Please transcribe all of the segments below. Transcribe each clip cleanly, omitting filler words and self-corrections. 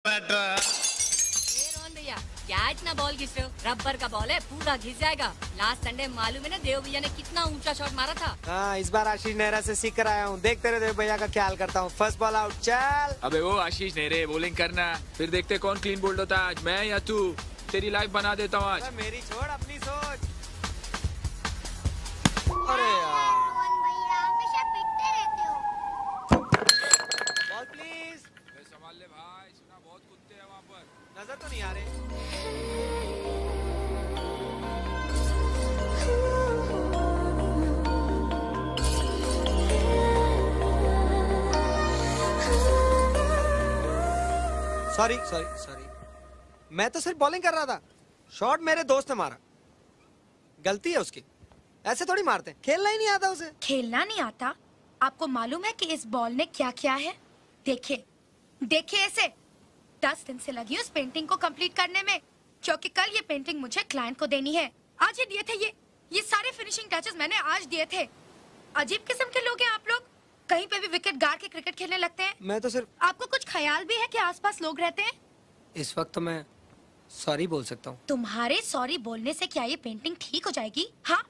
रोहन भैया क्या इतना बॉल घिस रहे हो? रबर का बॉल है, पूरा घिस जाएगा। लास्ट संडे मालूम है ना देव भैया ने कितना ऊंचा शॉट मारा था। हाँ, इस बार आशीष नेहरा से सीख कर आया हूँ। देखते रहे देव भैया का ख्याल करता हूँ। फर्स्ट बॉल आउट, चल। अबे वो आशीष नेहरे बॉलिंग करना, फिर देखते कौन क्लीन बोल्ड होता है, आज मैं या तू। तेरी लाइफ बना देता हूँ आज। मेरी छोड़, अपनी सोच। अरे यार, रोहन भैया हमेशा पिटते रहते हो। Ball please. संभाल ले भाई, सुना बहुत कुत्ते हैं वहाँ पर। नजर तो नहीं आ रहे। सॉरी सॉरी सॉरी, मैं तो सिर्फ बॉलिंग कर रहा था। शॉट मेरे दोस्त ने मारा, गलती है उसकी। ऐसे थोड़ी मारते हैं, खेलना ही नहीं आता उसे। खेलना नहीं आता? आपको मालूम है कि इस बॉल ने क्या किया है? देखिए देखिए ऐसे 10 दिन से लगी उस पेंटिंग को कंप्लीट करने में, क्योंकि कल ये पेंटिंग मुझे क्लाइंट को देनी है। आज ही दिए थे ये सारे फिनिशिंग टचेस मैंने आज दिए थे। अजीब किस्म के लोग हैं आप लोग, कहीं पे भी विकेट गाड़ के क्रिकेट खेलने लगते हैं। मैं तो सिर्फ। आपको कुछ ख्याल भी है कि आसपास लोग रहते हैं? इस वक्त तो मैं सॉरी बोल सकता हूँ। तुम्हारे सॉरी बोलने से क्या ये पेंटिंग ठीक हो जाएगी? हाँ,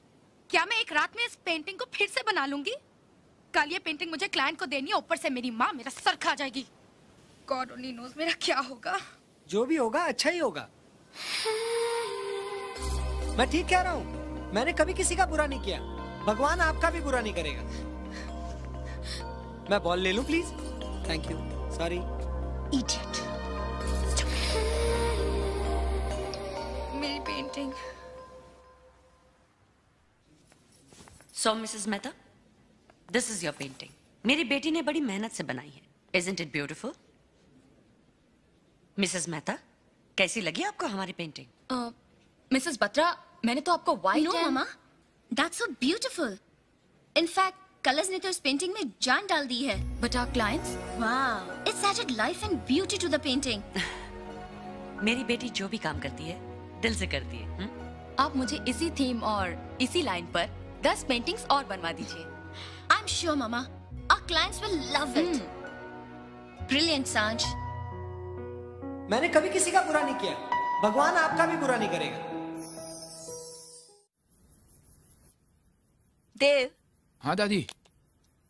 क्या मैं एक रात में इस पेंटिंग को फिर से बना लूंगी? कल ये पेंटिंग मुझे क्लाइंट को देनी है, ऊपर से मेरी माँ मेरा सर खा जाएगी। गॉड ओनली नोज मेरा क्या होगा। जो भी होगा अच्छा ही होगा। मैं ठीक कह रहा हूँ, मैंने कभी किसी का बुरा नहीं किया। भगवान आपका भी बुरा नहीं करेगा। मैं बॉल ले लूं please? Thank you. Sorry. Idiot. मेरी painting. So, Mrs. Mehta, this is your painting. मेरी बेटी ने बड़ी मेहनत से बनाई है। Isn't it beautiful? Mrs. Mehta, कैसी लगी आपको हमारी पेंटिंग? मिसेस बत्रा, मैंने तो आपको white No, Mama. That's so beautiful. In fact, colours ने तो इस पेंटिंग में जान डाल दी है। But our clients, Wow, it's added life and beauty to the painting. मेरी बेटी जो भी काम करती है दिल से करती है। आप मुझे इसी थीम और इसी लाइन पर 10 पेंटिंग्स और बनवा दीजिए। I'm sure, Mama. Our clients will love it. Brilliant, Sanj. मैंने कभी किसी का बुरा नहीं किया, भगवान आपका भी बुरा नहीं करेगा। देव। हाँ दादी।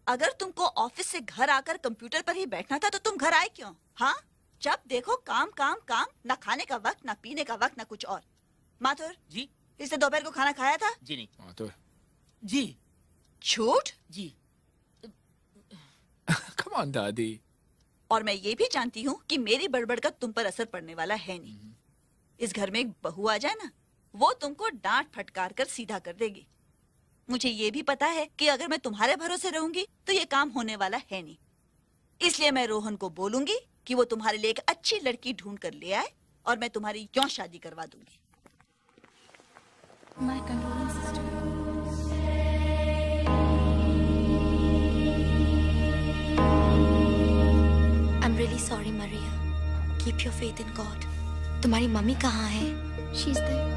अगर तुमको ऑफिस से घर आकर कंप्यूटर पर ही बैठना था तो तुम घर आए क्यों? हाँ, जब देखो काम काम काम, ना खाने का वक्त, ना पीने का वक्त, ना कुछ और। माथुर जी, इसने दोपहर को खाना खाया था? जी नहीं। माथुर जी। झूठ? जी। कम ऑन दादी। और मैं ये भी जानती हूँ कि मेरी बड़बड़ का तुम पर असर पड़ने वाला है नहीं। इस घर में एक बहू आ जाए ना, वो तुमको डांट फटकार कर सीधा कर देगी। मुझे ये भी पता है कि अगर मैं तुम्हारे भरोसे रहूंगी तो ये काम होने वाला है नहीं। इसलिए मैं रोहन को बोलूंगी कि वो तुम्हारे लिए एक अच्छी लड़की ढूंढ कर ले आए और मैं तुम्हारी यूं शादी करवा दूंगी। My condolences to you. I'm really sorry, Maria. Keep your faith in God. तुम्हारी मम्मी कहाँ है? She's there.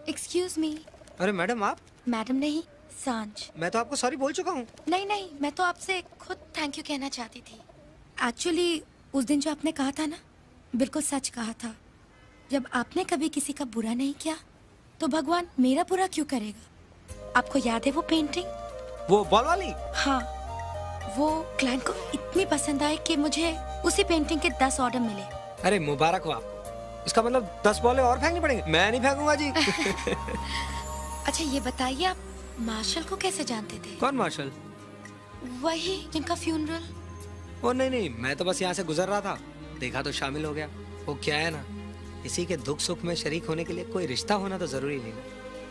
Excuse me. अरे मैडम, आप? मैडम नहीं, सांझ। मैं तो आपको सॉरी बोल चुका हूँ। नहीं, मैं तो आपसे खुद थैंक यू कहना चाहती थी। एक्चुअली उस दिन जो आपने कहा था ना, बिल्कुल सच कहा था। जब आपने कभी किसी का बुरा नहीं किया तो भगवान मेरा बुरा क्यों करेगा? आपको याद है वो पेंटिंग? वो बॉल वाली? हाँ, वो क्लाइंट को इतनी पसंद आई कि मुझे उसी पेंटिंग के 10 ऑर्डर मिले। अरे मुबारक हो आपको। इसका मतलब 10 बॉलें और फेंकनी पड़ेंगी? मैं नहीं फेंकूंगा जी। अच्छा ये बताइए, आप मार्शल को कैसे जानते थे? कौन मार्शल? वही जिनका फ्यूनरल। ओ नहीं, मैं तो बस यहाँ से गुजर रहा था, देखा तो शामिल हो गया। वो क्या है ना, किसी के दुख सुख में शरीक होने के लिए कोई रिश्ता होना तो जरूरी नहीं।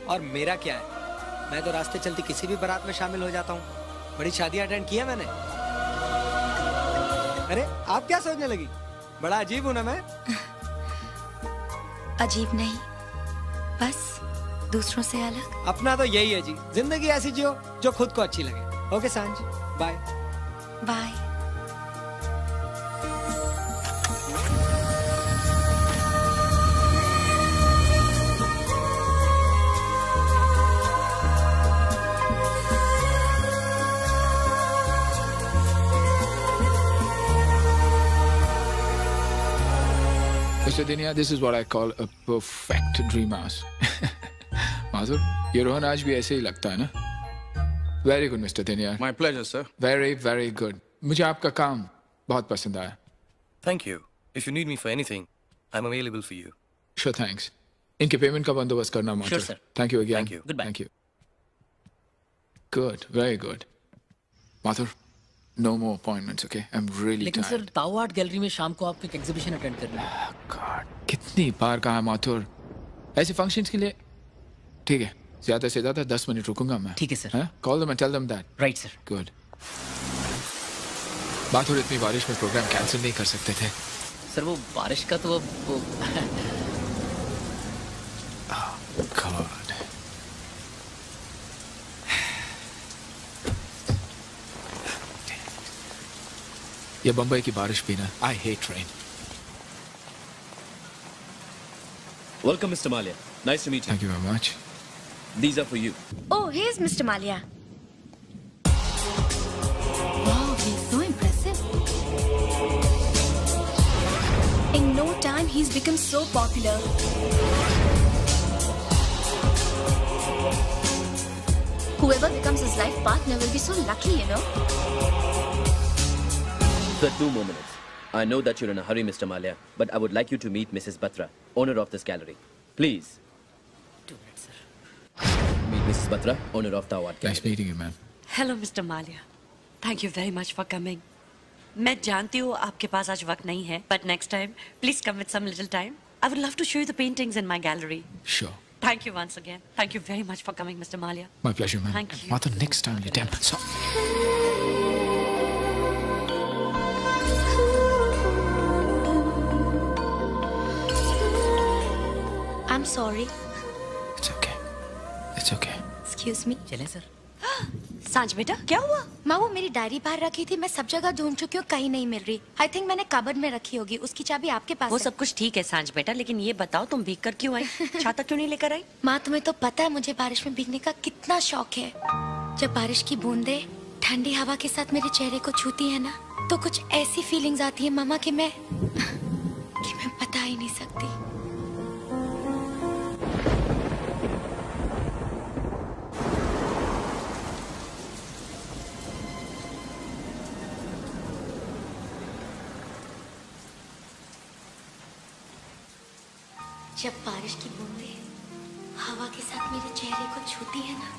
और मेरा क्या है, मैं तो रास्ते चलती किसी भी बारात में शामिल हो जाता हूँ। बड़ी शादियाँ अटेंड की है मैंने। अरे आप क्या सोचने लगी? बड़ा अजीब हूँ ना मैं? अजीब नहीं, बस दूसरों से अलग। अपना तो यही है जी, जिंदगी ऐसी जियो जो खुद को अच्छी लगे। Okay Sanjh, bye bye. Mr. Dinia, this is what I call a perfect dream house. माधुर, ये रोहन आज भी ऐसे ही लगता है ना? Very good, Mr. Dinia. My pleasure, sir. Very, very good. मुझे आपका काम बहुत पसंद आया. Thank you. If you need me for anything, I'm available for you. Sure, thanks. इनके पेमेंट का बंदोबस्त करना माधुर. Sure, sir. Thank you again. Thank you. Goodbye. Thank you. Good, very good. Madhur, no more appointments, okay? I'm really लेकिन tired. Sir ताओ art gallery में शाम को आपको एक एग्जीबिशन अटेंड करना है. God, कितनी बार कहा माथुर, ऐसे फंक्शंस के लिए ठीक है, ज्यादा से ज्यादा 10 मिनट रुकूंगा मैं. ठीक है sir. Call them and tell them that. Right sir. Good. Mathur, इतनी बारिश में प्रोग्राम कैंसिल नहीं कर सकते थे. सर वो बारिश का तो अब वो God. ये बम्बई की बारिश भी ना. I hate rain. Welcome, Mr. Malia. Nice to meet you. Thank you very much. These are for you. Oh, here's Mr. Malia. Wow, he's so impressive. In no time, he's become so popular. Whoever becomes his life partner will be so lucky, you know. Sir, 2 more minutes. I know that you're in a hurry, Mr. Malia, but I would like you to meet Mrs. Batra, owner of this gallery. Please. 2 minutes, sir. Meet Mrs. Batra, owner of the art gallery. Nice meeting you, man. Hello mister Malia, thank you very much for coming. मैं जानती हूँ आपके पास आज वक्त नहीं है, but next time please come with some little time. I would love to show you the paintings in my gallery. Sure. Thank you once again. Thank you very much for coming mister Malia. My pleasure, man. Thank you. Mother, next time you damn. So. I'm sorry. It's okay. It's okay. Excuse me. चलें sir. सांझ बेटा क्या हुआ? माँ वो मेरी diary बाहर रखी थी, मैं सब जगह ढूंढ चुकी हूँ, कहीं नहीं मिल रही. आई थिंक मैंने कबर्ड में रखी होगी. उसकी चाबी आपके पास वो है. सब कुछ ठीक है सांझ बेटा, लेकिन ये बताओ तुम भीग कर क्यों आई? छाता क्यों नहीं लेकर आई? माँ तुम्हें तो पता है मुझे बारिश में भीगने का कितना शौक है. जब बारिश की बूंदे ठंडी हवा के साथ मेरे चेहरे को छूती है ना, तो कुछ ऐसी फीलिंग्स आती है मामा कि मैं बता ही नहीं सकती. जब बारिश की बूंदे हवा के साथ मेरे चेहरे को छूती है ना,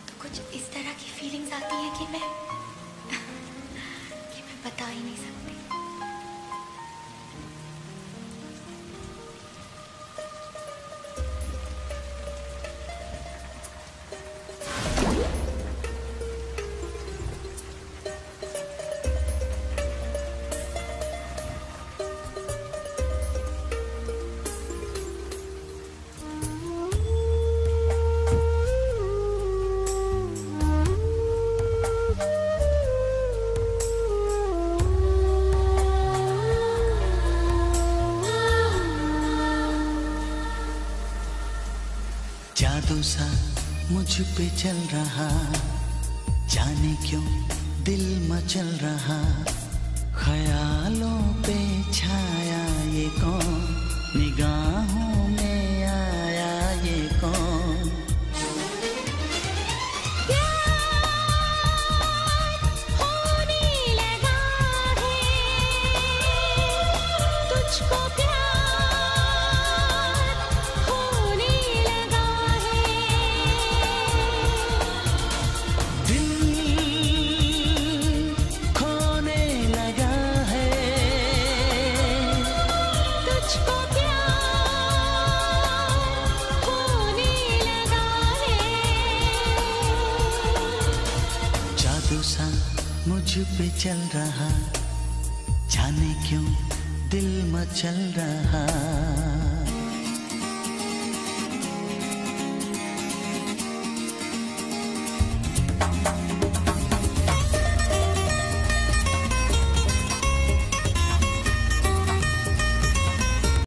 तो कुछ इस तरह की फीलिंग्स आती है कि मैं बता ही नहीं सकती. जादू सा मुझ पे चल रहा, जाने क्यों दिल मचल रहा, ख्यालों पे छाया ये कौन, निगाहों में आया ये कौन. तुझको मुझ पे चल रहा, जाने क्यों दिल मचल रहा.